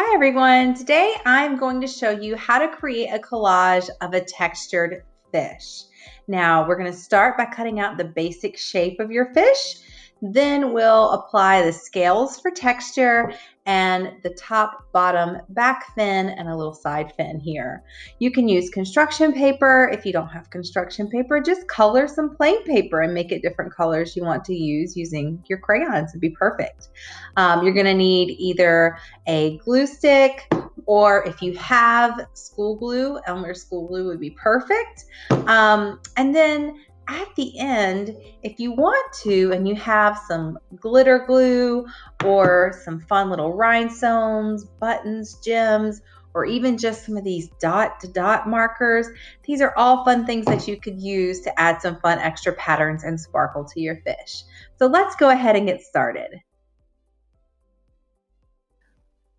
Hi everyone, today I'm going to show you how to create a collage of a textured fish. Now we're going to start by cutting out the basic shape of your fish. Then we'll apply the scales for texture and the top, bottom, back fin, and a little side fin here. You can use construction paper. If you don't have construction paper, just color some plain paper and make it different colors you want to use using your crayons. It'd be perfect. You're going to need either a glue stick, or if you have school glue, Elmer school glue would be perfect. And then at the end, if you want to, and you have some glitter glue or some fun little rhinestones, buttons, gems, or even just some of these dot-to-dot markers, these are all fun things that you could use to add some fun extra patterns and sparkle to your fish. So let's go ahead and get started.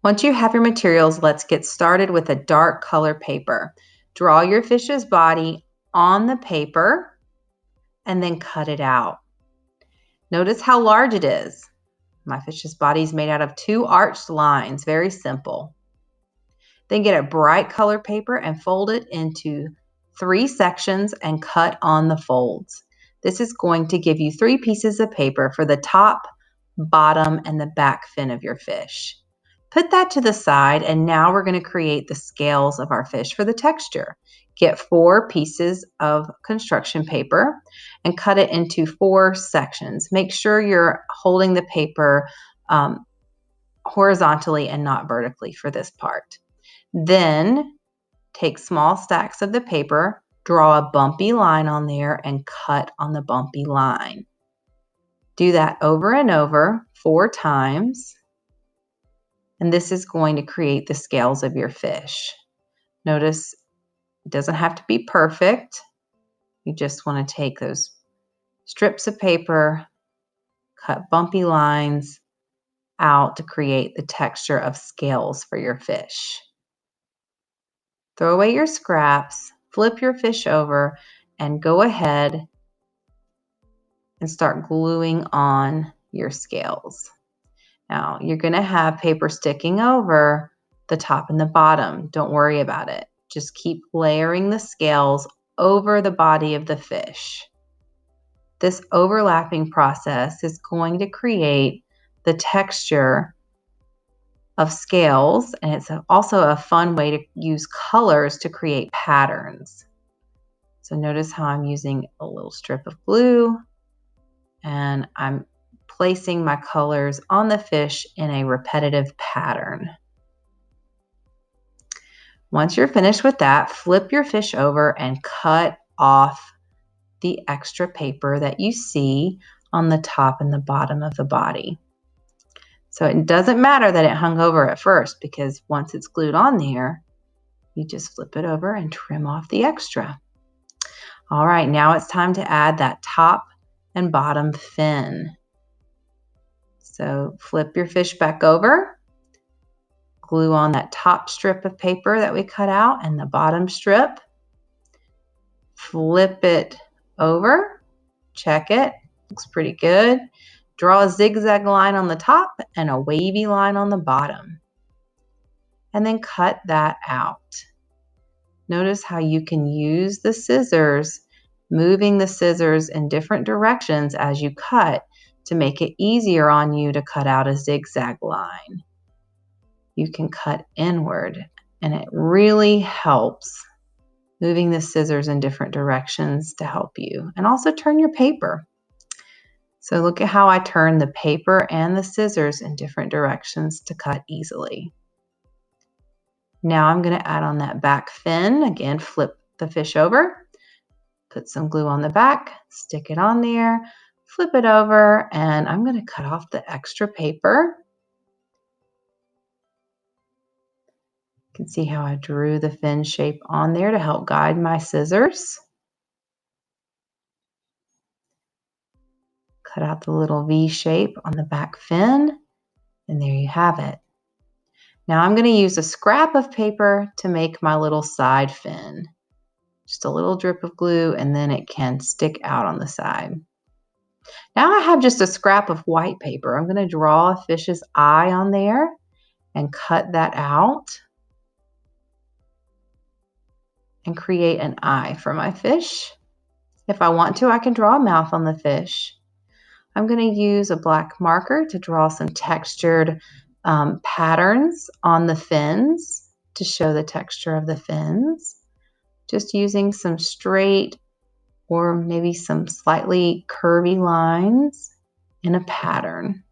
Once you have your materials, let's get started with a dark color paper. Draw your fish's body on the paper and then cut it out. Notice how large it is. My fish's body is made out of 2 arched lines, very simple. Then get a bright color paper and fold it into 3 sections and cut on the folds. This is going to give you 3 pieces of paper for the top, bottom, and the back fin of your fish. Put that to the side, and now we're going to create the scales of our fish for the texture. Get 4 pieces of construction paper and cut it into 4 sections. Make sure you're holding the paper horizontally and not vertically for this part. Then take small stacks of the paper, draw a bumpy line on there, and cut on the bumpy line. Do that over and over 4 times. And this is going to create the scales of your fish. Notice it doesn't have to be perfect. You just want to take those strips of paper, cut bumpy lines out to create the texture of scales for your fish. Throw away your scraps, flip your fish over, and go ahead and start gluing on your scales. Now, you're going to have paper sticking over the top and the bottom. Don't worry about it. Just keep layering the scales over the body of the fish. This overlapping process is going to create the texture of scales, and it's also a fun way to use colors to create patterns. So notice how I'm using a little strip of glue, and I'm placing my colors on the fish in a repetitive pattern. Once you're finished with that, flip your fish over and cut off the extra paper that you see on the top and the bottom of the body. So it doesn't matter that it hung over at first, because once it's glued on there, you just flip it over and trim off the extra. All right, now it's time to add that top and bottom fin. So flip your fish back over, glue on that top strip of paper that we cut out and the bottom strip. Flip it over, check it, looks pretty good. Draw a zigzag line on the top and a wavy line on the bottom. And then cut that out. Notice how you can use the scissors, moving the scissors in different directions as you cut, to make it easier on you to cut out a zigzag line. You can cut inward, and it really helps moving the scissors in different directions to help you, and also turn your paper. So look at how I turn the paper and the scissors in different directions to cut easily. Now I'm going to add on that back fin. Again, flip the fish over, put some glue on the back, stick it on there, flip it over, and I'm going to cut off the extra paper. You can see how I drew the fin shape on there to help guide my scissors. Cut out the little V shape on the back fin, and there you have it. Now I'm going to use a scrap of paper to make my little side fin. Just a little drip of glue, and then it can stick out on the side. Now I have just a scrap of white paper. I'm going to draw a fish's eye on there, and cut that out and create an eye for my fish. If I want to, I can draw a mouth on the fish. I'm going to use a black marker to draw some textured patterns on the fins to show the texture of the fins. Just using some straight or maybe some slightly curvy lines in a pattern.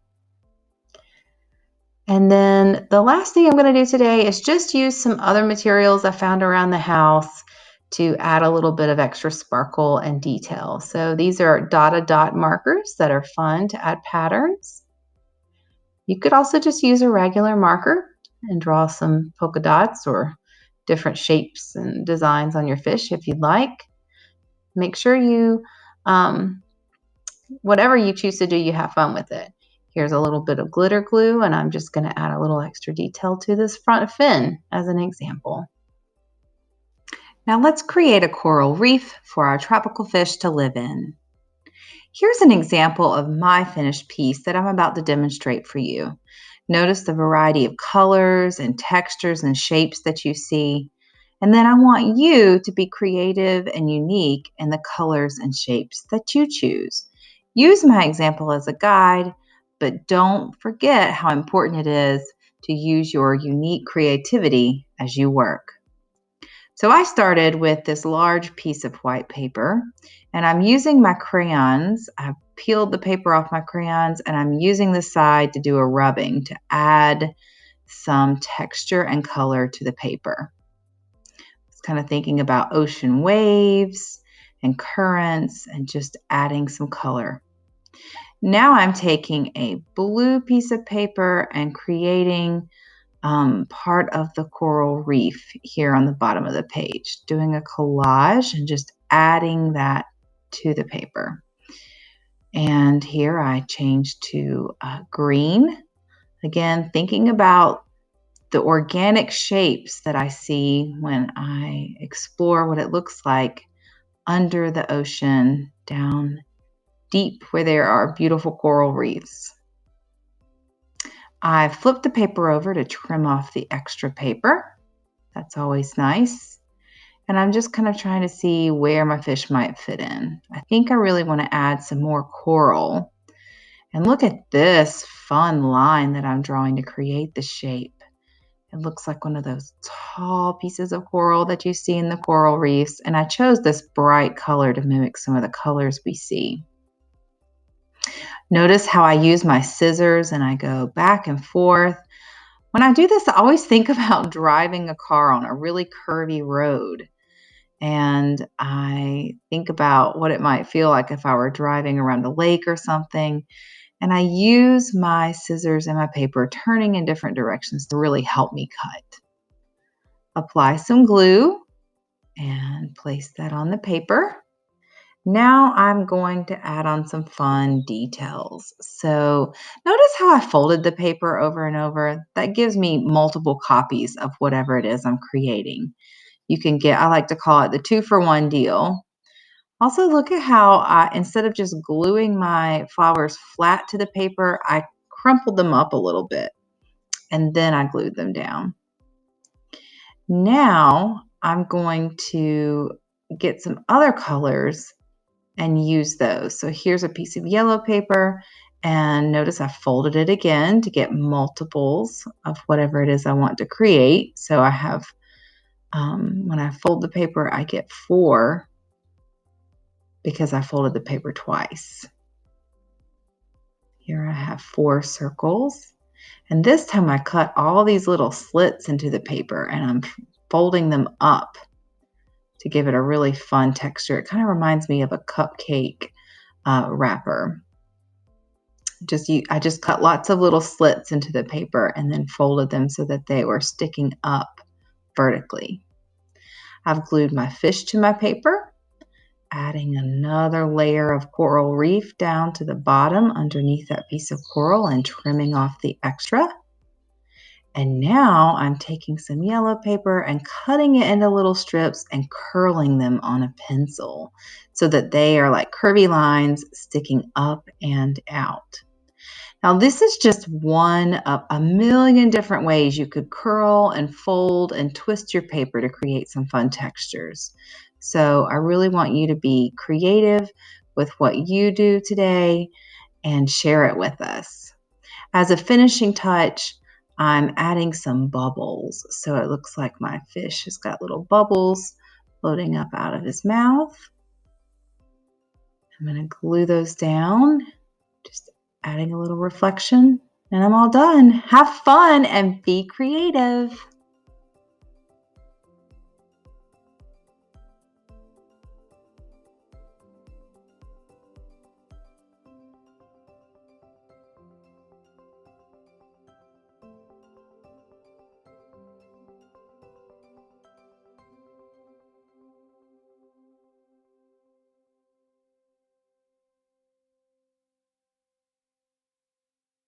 And then the last thing I'm going to do today is just use some other materials I found around the house to add a little bit of extra sparkle and detail. So these are dot markers that are fun to add patterns. You could also just use a regular marker and draw some polka dots or different shapes and designs on your fish if you'd like. Make sure you, whatever you choose to do, you have fun with it. Here's a little bit of glitter glue, and I'm just going to add a little extra detail to this front fin as an example. Now let's create a coral reef for our tropical fish to live in. Here's an example of my finished piece that I'm about to demonstrate for you. Notice the variety of colors and textures and shapes that you see. And then I want you to be creative and unique in the colors and shapes that you choose. Use my example as a guide, but don't forget how important it is to use your unique creativity as you work. So I started with this large piece of white paper, and I'm using my crayons. I've peeled the paper off my crayons, and I'm using the side to do a rubbing to add some texture and color to the paper. It's kind of thinking about ocean waves and currents and just adding some color. Now I'm taking a blue piece of paper and creating part of the coral reef here on the bottom of the page, doing a collage and just adding that to the paper. And here I changed to green. Again, thinking about the organic shapes that I see when I explore what it looks like under the ocean, down deep where there are beautiful coral reefs. I flipped the paper over to trim off the extra paper. That's always nice. And I'm just kind of trying to see where my fish might fit in. I think I really want to add some more coral. And look at this fun line that I'm drawing to create the shape. It looks like one of those tall pieces of coral that you see in the coral reefs. And I chose this bright color to mimic some of the colors we see. Notice how I use my scissors and I go back and forth. When I do this, I always think about driving a car on a really curvy road. And I think about what it might feel like if I were driving around a lake or something. And I use my scissors and my paper turning in different directions to really help me cut. Apply some glue and place that on the paper. Now I'm going to add on some fun details. So notice how I folded the paper over and over. That gives me multiple copies of whatever it is I'm creating. You can get, I like to call it the 2-for-1 deal. Also look at how instead of just gluing my flowers flat to the paper, I crumpled them up a little bit and then I glued them down. Now I'm going to get some other colors and use those. So here's a piece of yellow paper, and notice I folded it again to get multiples of whatever it is I want to create. So I have, when I fold the paper, I get 4 because I folded the paper twice. Here I have 4 circles. And this time I cut all these little slits into the paper and I'm folding them up to give it a really fun texture. It kind of reminds me of a cupcake wrapper. I just cut lots of little slits into the paper and then folded them so that they were sticking up vertically. I've glued my fish to my paper, adding another layer of coral reef down to the bottom underneath that piece of coral and trimming off the extra. And now I'm taking some yellow paper and cutting it into little strips and curling them on a pencil so that they are like curvy lines sticking up and out. Now, this is just one of a million different ways you could curl and fold and twist your paper to create some fun textures. So I really want you to be creative with what you do today and share it with us. As a finishing touch, I'm adding some bubbles. So it looks like my fish has got little bubbles floating up out of his mouth. I'm going to glue those down, just adding a little reflection, and I'm all done. Have fun and be creative.